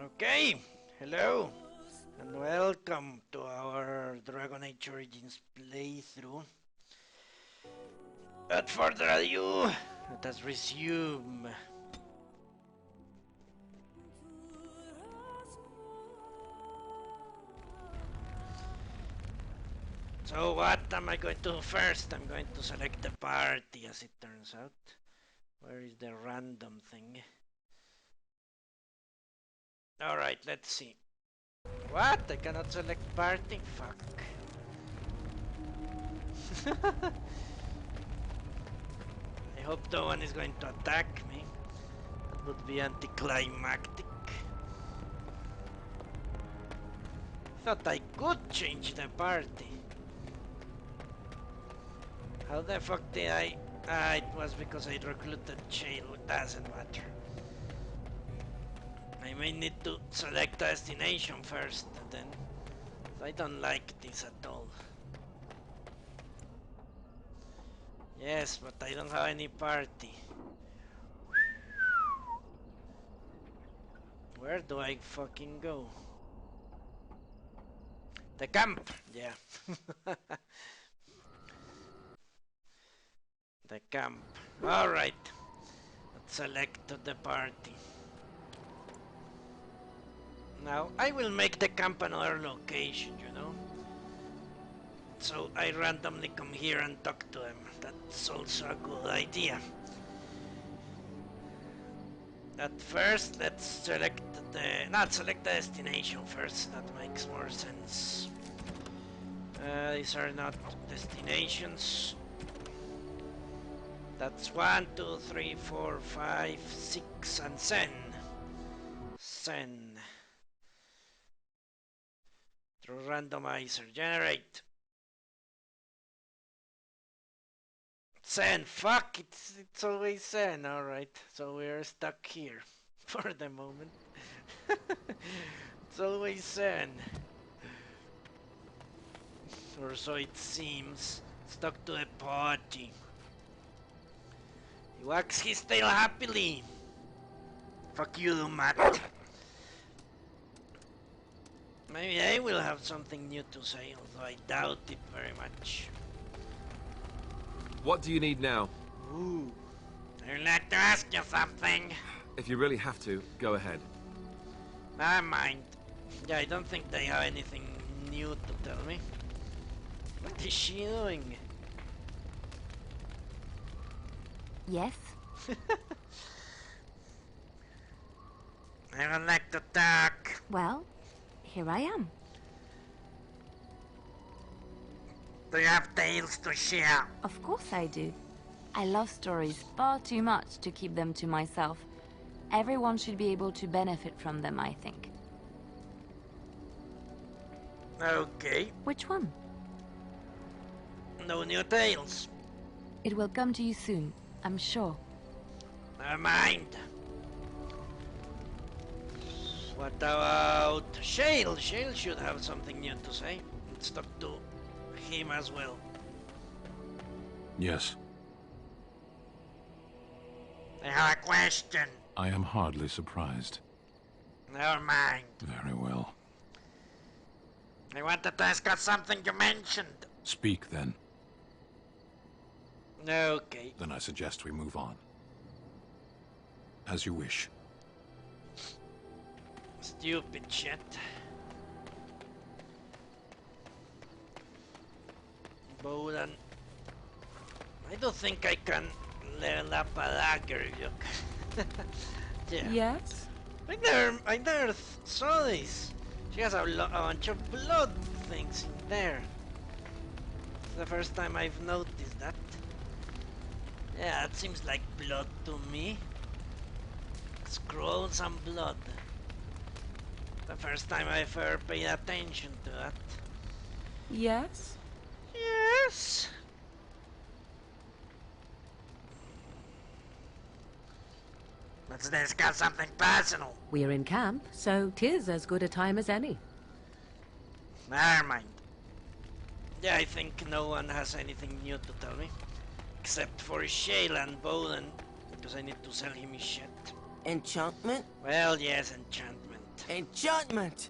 Okay, hello and welcome to our Dragon Age Origins playthrough. Without further ado, let us resume. So what am I going to do first? I'm going to select the party as it turns out. Where is the random thing? Alright, let's see. What? I cannot select party? Fuck. I hope no one is going to attack me. That would be anticlimactic. Thought I could change the party. How the fuck did I... Ah, it was because I recruited Shale. It doesn't matter. I may need to select a destination first, then. I don't like this at all. Yes, but I don't have any party. Where do I fucking go? The camp! Yeah. The camp. Alright. Let's select the party. Now, I will make the camp another location, you know? So I randomly come here and talk to them. That's also a good idea. At first, let's select select the destination first. That makes more sense. These are not destinations. That's 1, 2, 3, 4, 5, 6, and Sen. Sen. Through randomizer. Generate. Sen. Fuck, it's always Sen. Alright, so we're stuck here. For the moment. It's always Sen. Or so it seems. Stuck to a party. He wags his tail happily. Fuck you, Matt. Maybe I will have something new to say, although I doubt it very much. What do you need now? Ooh. I'd like to ask you something. If you really have to, go ahead. Never mind. Yeah, I don't think they have anything new to tell me. What is she doing? Yes? I would like to talk. Well, here I am. Do you have tales to share? Of course I do. I love stories far too much to keep them to myself. Everyone should be able to benefit from them, I think. Okay. Which one? No new tales. It will come to you soon, I'm sure. Never mind. What about Shale? Shale should have something new to say. Let's talk to him as well. Yes. I have a question. I am hardly surprised. Never mind. Very well. I wanted to ask us something you mentioned. Speak then. Okay. Then I suggest we move on. As you wish. Stupid shit. Bowden. I don't think I can level up a dagger, look. Yeah. Yes? I never saw this. She has a bunch of blood things in there. It's the first time I've noticed that. Yeah, it seems like blood to me. Scrolls and blood. The first time I've ever paid attention to that. Yes? Yes. Let's discuss something personal. We're in camp, so 'tis as good a time as any. Never mind. Yeah, I think no one has anything new to tell me. Except for Shale and Bowden, because I need to sell him his shit. Enchantment? Well, yes, enchantment. Enchantment!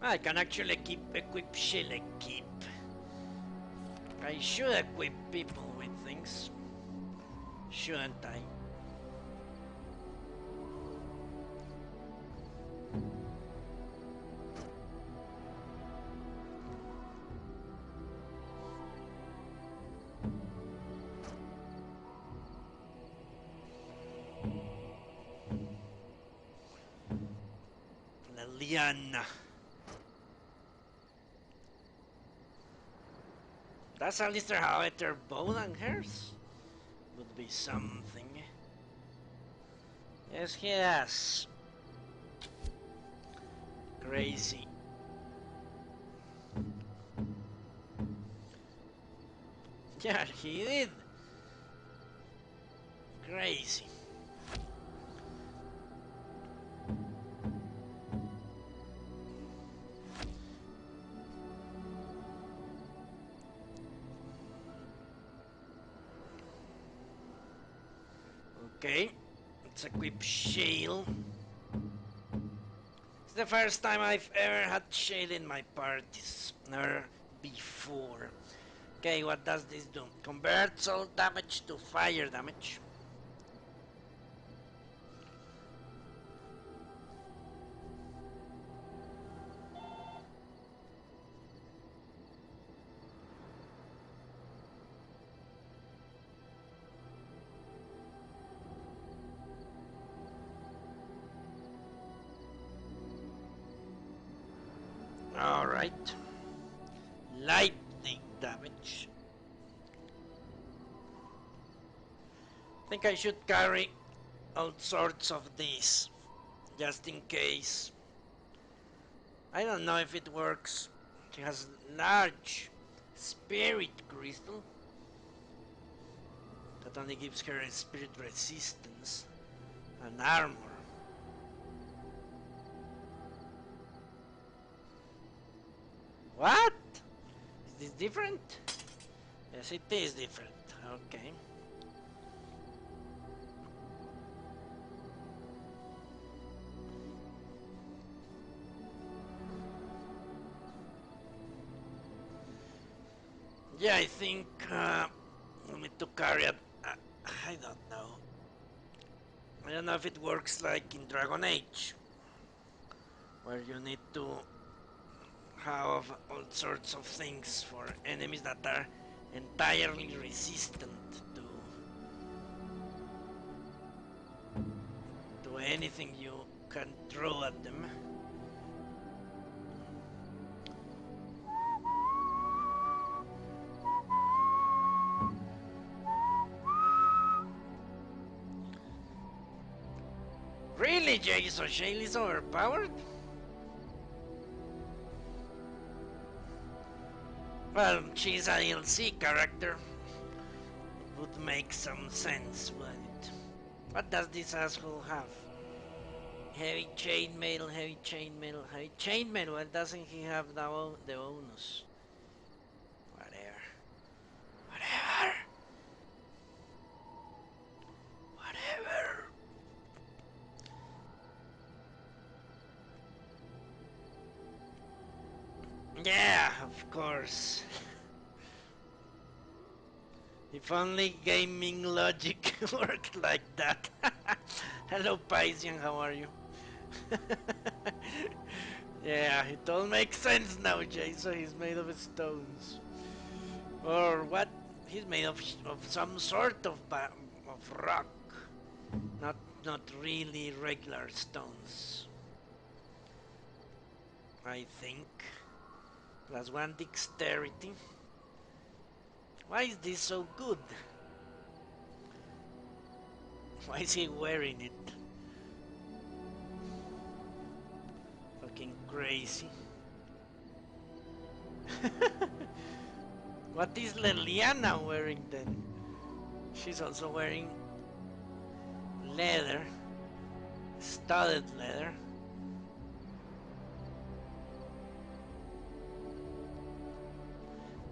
I can actually equip shit like keep. I should equip people with things. Shouldn't I? Liliana. Does Alistair have a better bow than hers? Would be something. Yes, he has. Crazy. Yeah, he did. Crazy. Okay, let's equip Shale. It's the first time I've ever had Shale in my parties. Never before. Okay, what does this do? Converts all damage to fire damage. Alright. Lightning damage. I think I should carry all sorts of these, just in case. I don't know if it works. She has large spirit crystal. That only gives her a spirit resistance and armor. What? Is this different? Yes, it is different. Okay. Yeah, I think we need to carry it. I don't know. I don't know if it works like in Dragon Age, where you need to have all sorts of things for enemies that are entirely resistant to anything you can throw at them. Really, Jay? So Shale is overpowered? Well, she's a DLC character. It would make some sense, wouldn't it? What does this asshole have? Heavy chainmail, heavy chainmail, heavy chainmail. Why doesn't he have the bonus? Whatever. Whatever. Whatever. Yeah, of course. If only gaming logic worked like that. Hello, Paisian, how are you? Yeah, it all makes sense now, Jay. So he's made of stones. Or what? He's made of some sort of rock. Not really regular stones. I think. +1 dexterity. Why is this so good? Why is he wearing it? crazy. What is Leliana wearing then? She's also wearing leather, studded leather.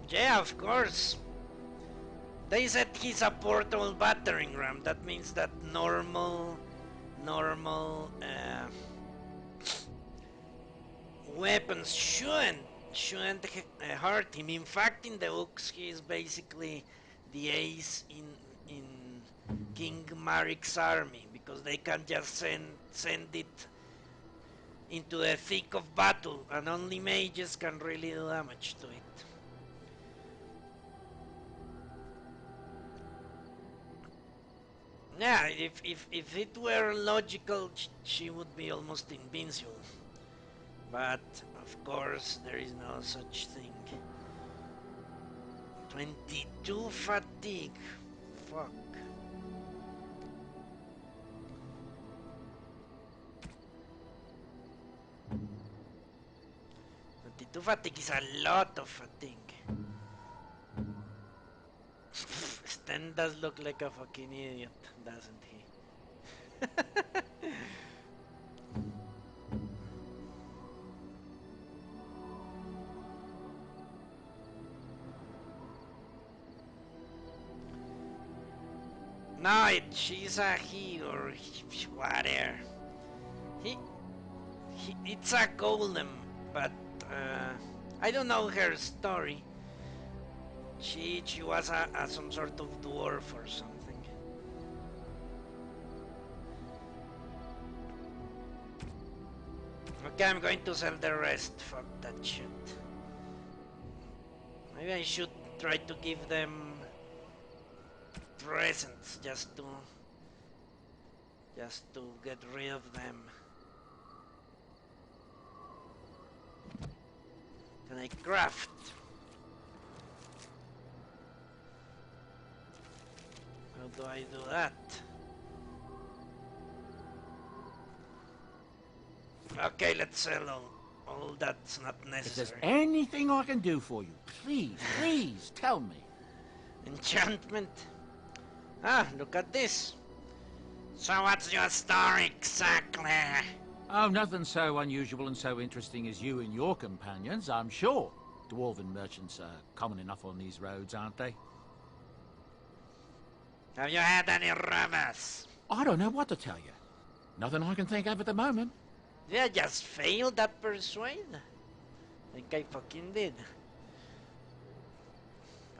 Yeah, of course. They said he's a portable battering ram. That means that normal weapons shouldn't hurt him. In fact, in the books, he is basically the ace in King Marik's army, because they can just send it into the thick of battle, and only mages can really do damage to it. Yeah, if it were logical, she would be almost invincible. But, of course, there is no such thing. 22 fatigue. Fuck. Fatigue is a lot of fatigue. Sten does look like a fucking idiot, doesn't he? No, she's a he or whatever. It's a golem, but I don't know her story. She was some sort of dwarf or something. Okay, I'm going to sell the rest. Fuck that shit. Maybe I should try to give them presents just to get rid of them. Can I craft? How do I do that? Okay, let's sell all that's not If there's necessary. anything I can do for you, please tell me. Enchantment. Ah, look at this. So what's your story exactly? Oh, nothing so unusual and so interesting as you and your companions, I'm sure. Dwarven merchants are common enough on these roads, aren't they? Have you had any robbers? I don't know what to tell you. Nothing I can think of at the moment. Did I just fail that persuade? I think I fucking did.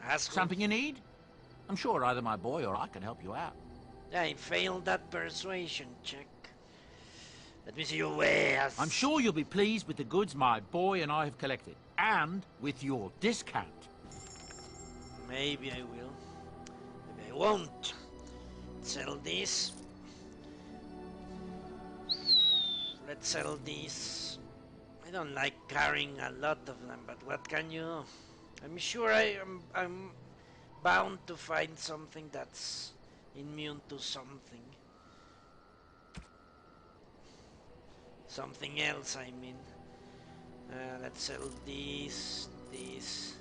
Asshole. Something you need? I'm sure either my boy or I can help you out. Yeah, I failed that persuasion check. Let me see your wares. I'm sure you'll be pleased with the goods my boy and I have collected. And with your discount. Maybe I will. Maybe I won't. Sell this. Let's sell these. I don't like carrying a lot of them, but what can you do? I'm sure I'm bound to find something that's immune to something. Something else, I mean. Let's sell these, these,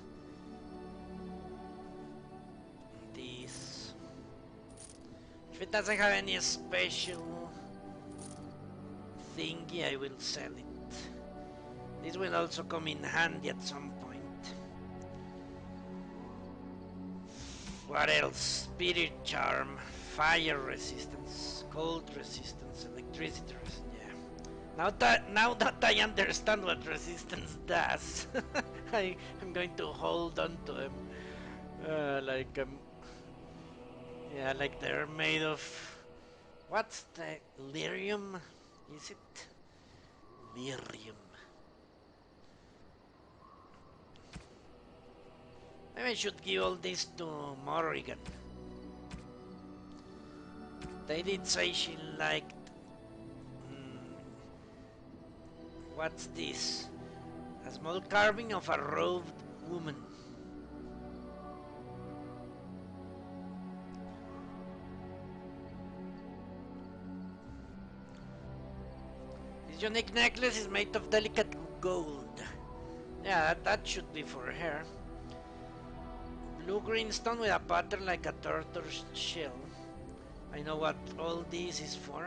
these. If it doesn't have any special thingy, I will sell it. This will also come in handy at some point. What else? Spirit charm, fire resistance, cold resistance, electricity resistance. Now that I understand what resistance does, I'm going to hold on to them, like like they're made of. What's the lyrium? Is it lyrium? Maybe I should give all this to Morrigan. They did say she liked. What's this? A small carving of a robed woman. This unique necklace is made of delicate gold. Yeah, that should be for her. Blue-green stone with a pattern like a tortoise shell. I know what all this is for.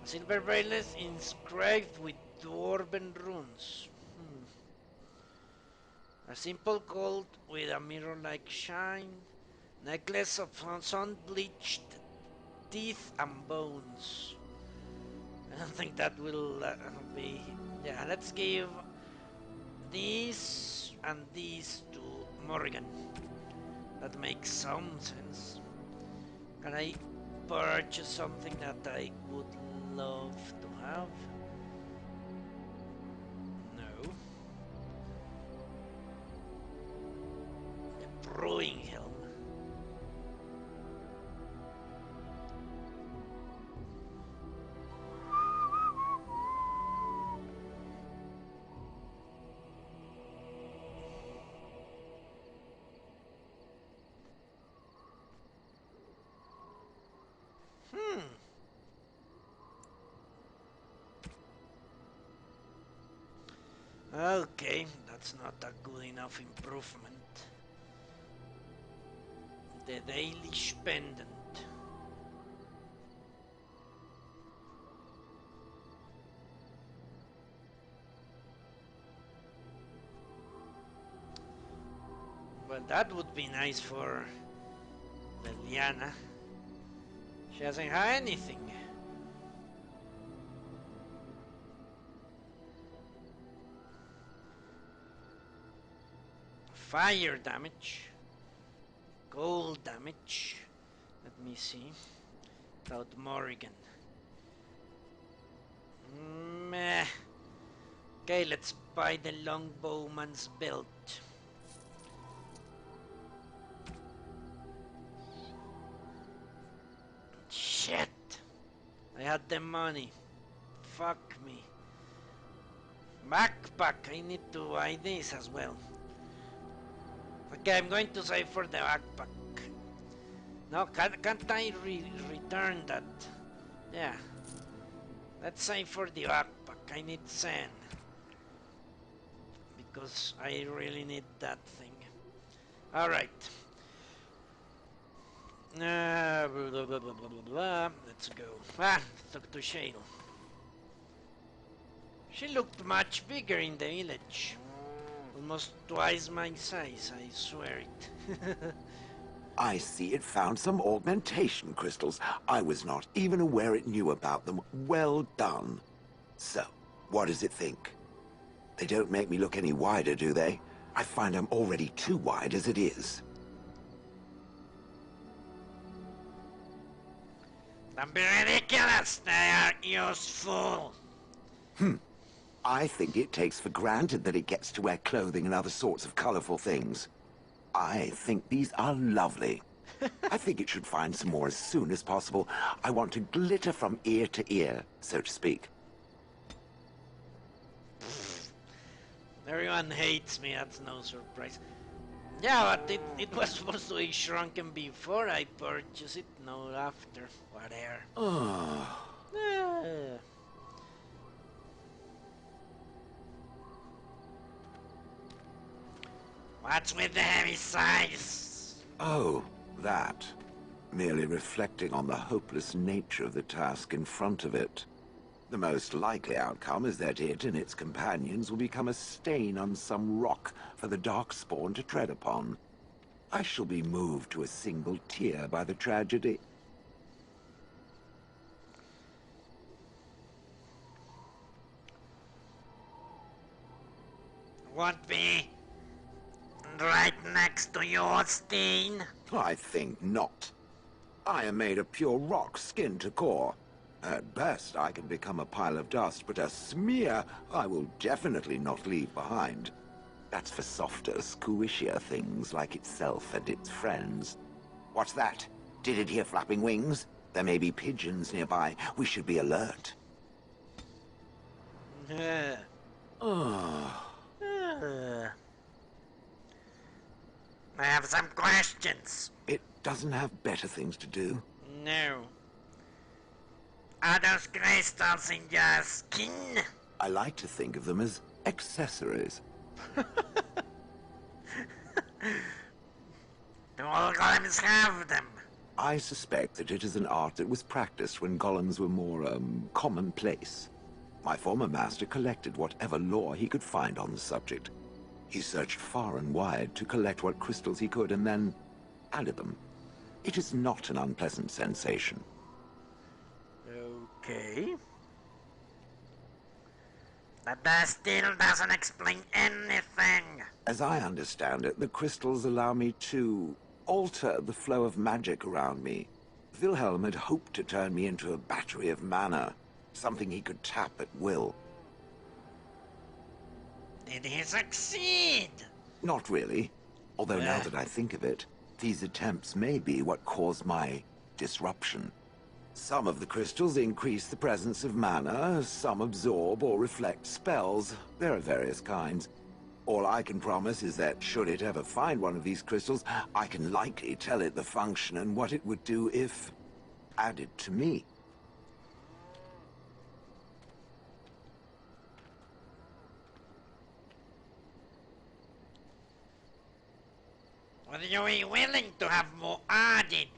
A silver bracelet inscribed with dwarven runes. A simple gold with a mirror-like shine. Necklace of sun-bleached teeth and bones. I don't think that will be... Yeah, let's give these and these to Morgan. That makes some sense. Can I purchase something that I would love to have? No. The brewing helm. Okay, that's not a good enough improvement. The daily pendant. Well, that would be nice for Liliana. She hasn't had anything. Fire damage. Cold damage. Let me see. Without Morrigan. Meh. Okay, let's buy the longbowman's belt. Shit. I had the money. Fuck me. Backpack. I need to buy this as well. Okay, I'm going to save for the backpack. No, can't I return that? Yeah. Let's save for the backpack. I need sand. Because I really need that thing. Alright. Blah, blah, blah, blah, blah, blah. Let's go. Talk to Shale. She looked much bigger in the village. Almost twice my size, I swear it. I see it found some augmentation crystals. I was not even aware it knew about them. Well done. So, what does it think? They don't make me look any wider, do they? I find I'm already too wide as it is. Don't be ridiculous, they are useful. I think it takes for granted that it gets to wear clothing and other sorts of colorful things. I think these are lovely. I think it should find some more as soon as possible. I want to glitter from ear to ear, so to speak. Everyone hates me, that's no surprise. Yeah, but it was supposed to be shrunken before I purchased it, not after. Whatever. What's with the heavy size? Oh, that. Merely reflecting on the hopeless nature of the task in front of it. The most likely outcome is that it and its companions will become a stain on some rock for the Darkspawn to tread upon. I shall be moved to a single tear by the tragedy. Won't be right next to your stain? I think not. I am made of pure rock, skin to core. At best, I can become a pile of dust, but a smear I will definitely not leave behind. That's for softer, squishier things like itself and its friends. What's that? Did it hear flapping wings? There may be pigeons nearby. We should be alert. I have some questions. It doesn't have better things to do. No. Are those crystals in your skin? I like to think of them as accessories. Do all golems have them? I suspect that it is an art that was practiced when golems were more, commonplace. My former master collected whatever lore he could find on the subject. He searched far and wide to collect what crystals he could and then added them. It is not an unpleasant sensation. Okay. But that still doesn't explain anything. As I understand it, the crystals allow me to alter the flow of magic around me. Wilhelm had hoped to turn me into a battery of mana, something he could tap at will. Did he succeed? Not really. Although now that I think of it, these attempts may be what caused my disruption. Some of the crystals increase the presence of mana, some absorb or reflect spells. There are various kinds. All I can promise is that should it ever find one of these crystals, I can likely tell it the function and what it would do if added to me. Would you be willing to have more added?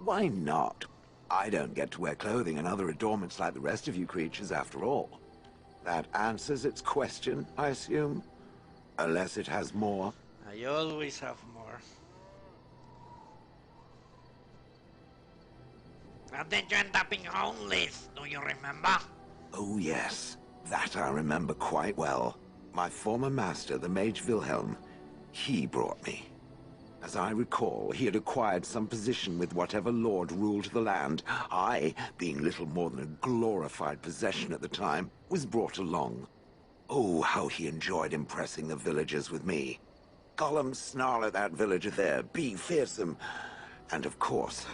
Why not? I don't get to wear clothing and other adornments like the rest of you creatures, after all. That answers its question, I assume? Unless it has more. I always have more. How did you end up in Heartless? Do you remember? Oh yes, that I remember quite well. My former master, the Mage Wilhelm, he brought me. As I recall, he had acquired some position with whatever lord ruled the land. I, being little more than a glorified possession at the time, was brought along. Oh, how he enjoyed impressing the villagers with me. Gollum snarl at that villager there, be fearsome. And of course,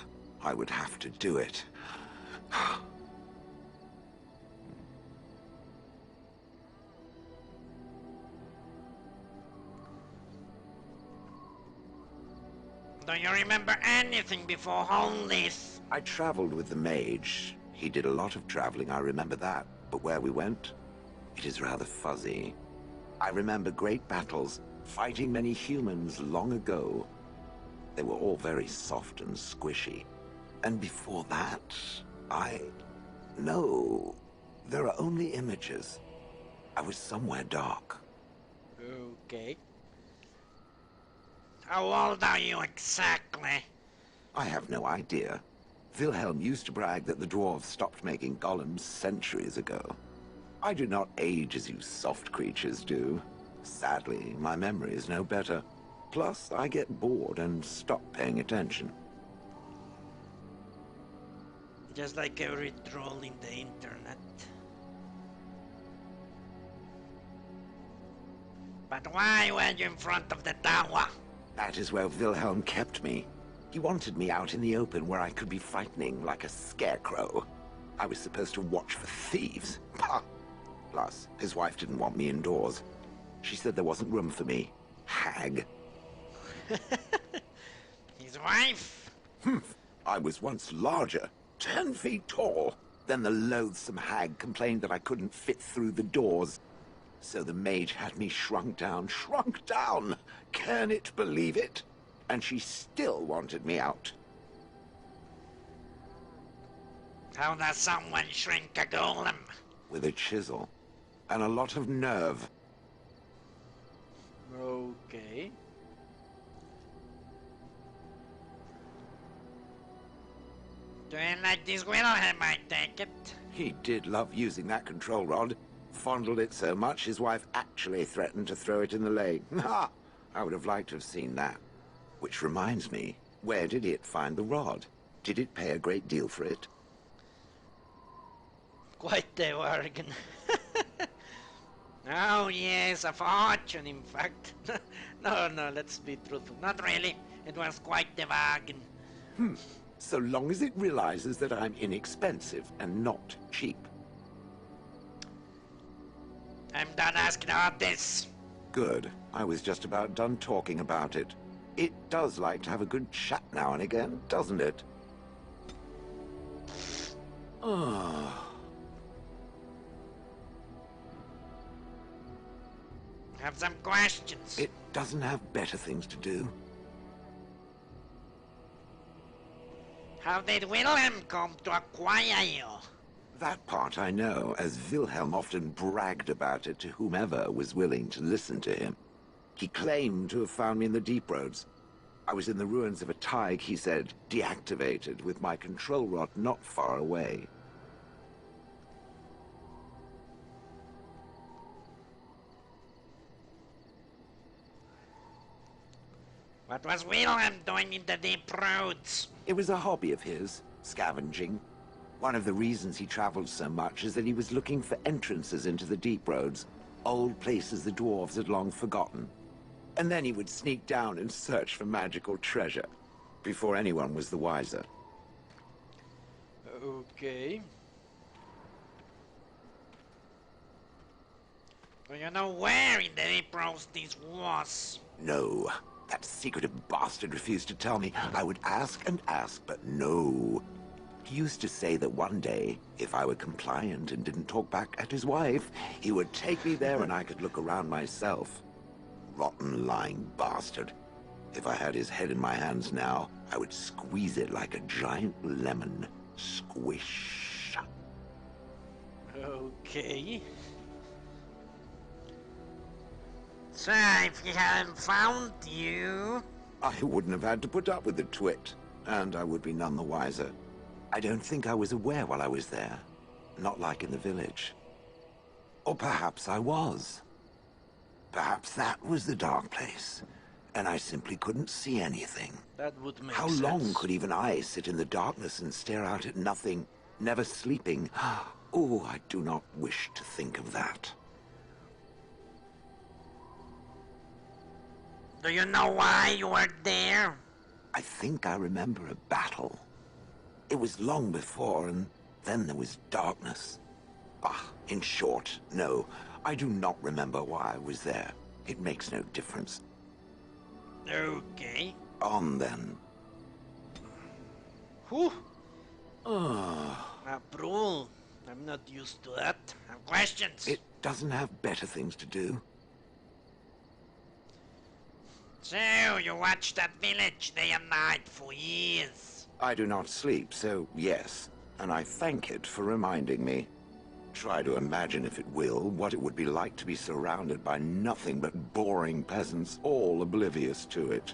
I would have to do it. Do you remember anything before Heartless? I traveled with the Mage. He did a lot of traveling, I remember that. But where we went, it is rather fuzzy. I remember great battles, fighting many humans long ago. They were all very soft and squishy. And before that, No. There are only images. I was somewhere dark. Okay. How old are you exactly? I have no idea. Wilhelm used to brag that the dwarves stopped making golems centuries ago. I do not age as you soft creatures do. Sadly, my memory is no better. Plus, I get bored and stop paying attention. Just like every troll in the internet. But why were you in front of the tower? That is where Wilhelm kept me. He wanted me out in the open where I could be frightening like a scarecrow. I was supposed to watch for thieves. Pah! Plus, his wife didn't want me indoors. She said there wasn't room for me. Hag. His wife? I was once larger, 10 feet tall. Then the loathsome hag complained that I couldn't fit through the doors. So the mage had me shrunk down. Can it believe it? And she still wanted me out. How does someone shrink a golem? With a chisel. And a lot of nerve. Okay. Do you like this Wilhelm, I take it? He did love using that control rod. Fondled it so much, his wife actually threatened to throw it in the lake. Ha! I would have liked to have seen that. Which reminds me, where did it find the rod? Did it pay a great deal for it? Quite the bargain. Oh yes, a fortune in fact. No, let's be truthful. Not really. It was quite the bargain. So long as it realizes that I'm inexpensive and not cheap. I'm done asking about this. Good. I was just about done talking about it. It does like to have a good chat now and again, doesn't it? Have some questions. It doesn't have better things to do. How did Wilhelm come to acquire you? That part I know, as Wilhelm often bragged about it to whomever was willing to listen to him. He claimed to have found me in the deep roads. I was in the ruins of a Tig, he said, deactivated, with my control rod not far away. What was Wilhelm doing in the deep roads? It was a hobby of his, scavenging. One of the reasons he traveled so much is that he was looking for entrances into the deep roads, old places the dwarves had long forgotten. And then he would sneak down and search for magical treasure, before anyone was the wiser. Okay. Do you know where in the deep roads this was? No, that secretive bastard refused to tell me. I would ask and ask, but no. He used to say that one day, if I were compliant and didn't talk back at his wife, he would take me there and I could look around myself. Rotten, lying bastard. If I had his head in my hands now, I would squeeze it like a giant lemon. Squish. Okay. So, if he hadn't found you... I wouldn't have had to put up with the twit, and I would be none the wiser. I don't think I was aware while I was there. Not like in the village. Or perhaps I was. Perhaps that was the dark place, and I simply couldn't see anything. That would make How sense. long could even I sit in the darkness and stare out at nothing, never sleeping? Oh, I do not wish to think of that. Do you know why you were there? I think I remember a battle. It was long before, and then there was darkness. Bah, in short, no. I do not remember why I was there. It makes no difference. Okay. On then. Whew. A brawl. I'm not used to that. Have questions? It doesn't have better things to do. So, you watched that village day and night for years. I do not sleep, so yes. And I thank it for reminding me. Try to imagine, if it will, what it would be like to be surrounded by nothing but boring peasants, all oblivious to it.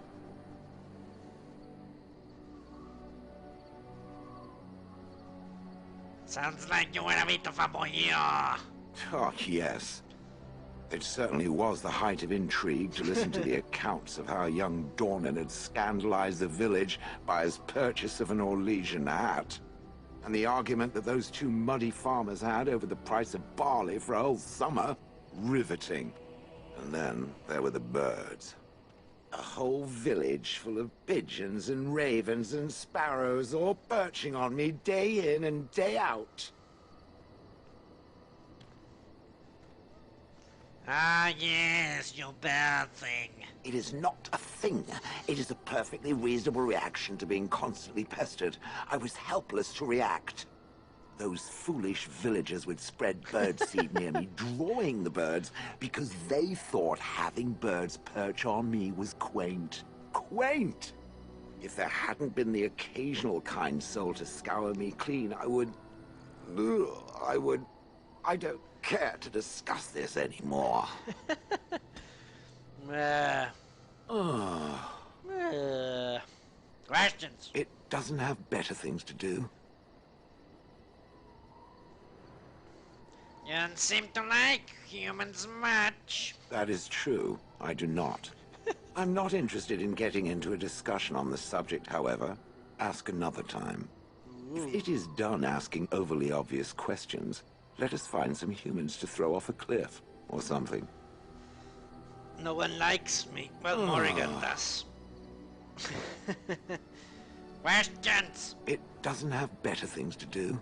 Sounds like you were a bit of a voyeur. Oh, yes. It certainly was the height of intrigue to listen to the accounts of how young Dornan had scandalized the village by his purchase of an Orlesian hat. And the argument that those two muddy farmers had over the price of barley for a whole summer. Riveting. And then there were the birds. A whole village full of pigeons and ravens and sparrows all perching on me day in and day out. Ah, yes, you bad thing. It is not a thing. It is a perfectly reasonable reaction to being constantly pestered. I was helpless to react. Those foolish villagers would spread birdseed near me, drawing the birds, because they thought having birds perch on me was quaint. Quaint! If there hadn't been the occasional kind soul to scour me clean, I don't care to discuss this anymore. Questions? It doesn't have better things to do. You don't seem to like humans much. That is true. I do not. I'm not interested in getting into a discussion on the subject, however. Ask another time. If it is done asking overly obvious questions, let us find some humans to throw off a cliff, or something. No one likes me. Well, Morrigan does. Questions? It doesn't have better things to do.